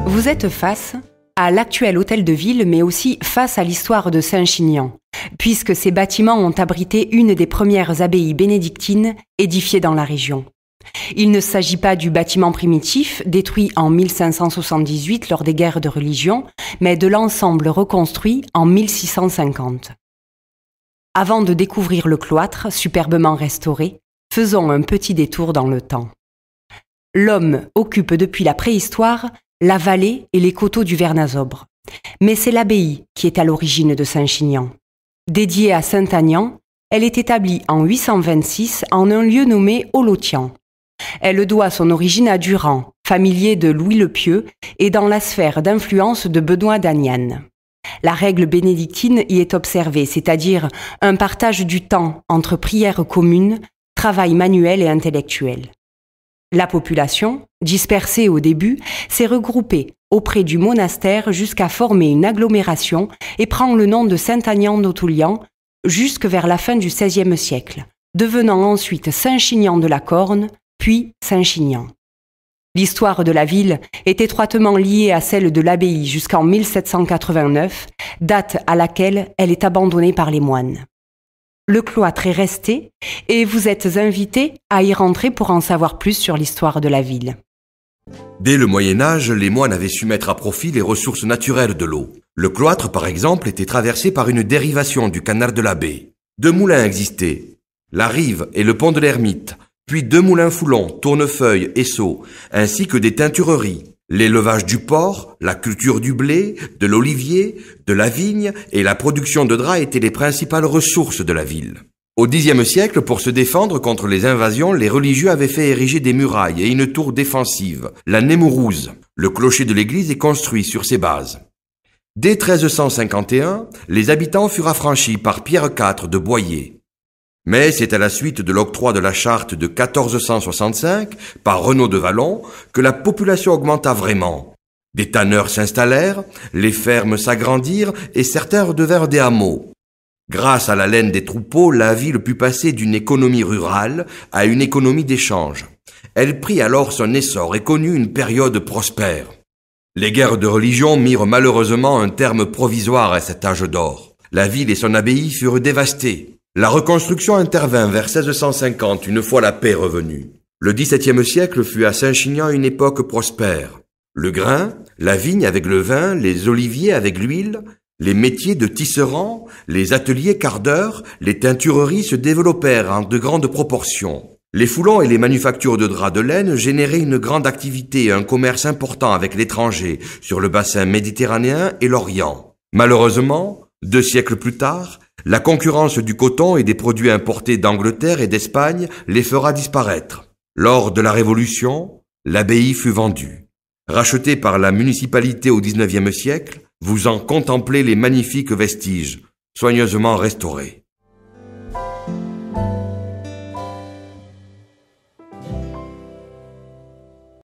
Vous êtes face à l'actuel hôtel de ville, mais aussi face à l'histoire de Saint-Chinian, puisque ces bâtiments ont abrité une des premières abbayes bénédictines édifiées dans la région. Il ne s'agit pas du bâtiment primitif, détruit en 1578 lors des guerres de religion, mais de l'ensemble reconstruit en 1650. Avant de découvrir le cloître, superbement restauré, faisons un petit détour dans le temps. L'homme occupe depuis la préhistoire la vallée et les coteaux du Vernazobre. Mais c'est l'abbaye qui est à l'origine de Saint-Chinian. Dédiée à Saint-Aignan, elle est établie en 826 en un lieu nommé Olotian. Elle doit son origine à Durand, familier de Louis le Pieux, et dans la sphère d'influence de Benoît d'Aniane. La règle bénédictine y est observée, c'est-à-dire un partage du temps entre prières communes, travail manuel et intellectuel. La population, dispersée au début, s'est regroupée auprès du monastère jusqu'à former une agglomération et prend le nom de Saint-Aignan d'Otoulian jusque vers la fin du XVIe siècle, devenant ensuite Saint-Chinian de la Corne, puis Saint-Chinian. L'histoire de la ville est étroitement liée à celle de l'abbaye jusqu'en 1789, date à laquelle elle est abandonnée par les moines. Le cloître est resté et vous êtes invités à y rentrer pour en savoir plus sur l'histoire de la ville. Dès le Moyen-Âge, les moines avaient su mettre à profit les ressources naturelles de l'eau. Le cloître, par exemple, était traversé par une dérivation du canal de la baie. 2 moulins existaient, la Rive et le pont de l'Ermite, puis 2 moulins Foulon, Tournefeuille et Sceaux, ainsi que des teintureries. L'élevage du porc, la culture du blé, de l'olivier, de la vigne et la production de draps étaient les principales ressources de la ville. Au Xe siècle, pour se défendre contre les invasions, les religieux avaient fait ériger des murailles et une tour défensive, la Némourouze. Le clocher de l'église est construit sur ces bases. Dès 1351, les habitants furent affranchis par Pierre IV de Boyer. Mais c'est à la suite de l'octroi de la charte de 1465 par Renaud de Vallon que la population augmenta vraiment. Des tanneurs s'installèrent, les fermes s'agrandirent et certains redevinrent des hameaux. Grâce à la laine des troupeaux, la ville put passer d'une économie rurale à une économie d'échange. Elle prit alors son essor et connut une période prospère. Les guerres de religion mirent malheureusement un terme provisoire à cet âge d'or. La ville et son abbaye furent dévastées. La reconstruction intervint vers 1650, une fois la paix revenue. Le XVIIe siècle fut à Saint-Chinian une époque prospère. Le grain, la vigne avec le vin, les oliviers avec l'huile, les métiers de tisserand, les ateliers cardeurs, les teintureries se développèrent en de grandes proportions. Les foulons et les manufactures de draps de laine généraient une grande activité et un commerce important avec l'étranger sur le bassin méditerranéen et l'Orient. Malheureusement, 2 siècles plus tard, la concurrence du coton et des produits importés d'Angleterre et d'Espagne les fera disparaître. Lors de la Révolution, l'abbaye fut vendue. Rachetée par la municipalité au XIXe siècle, vous en contemplez les magnifiques vestiges, soigneusement restaurés.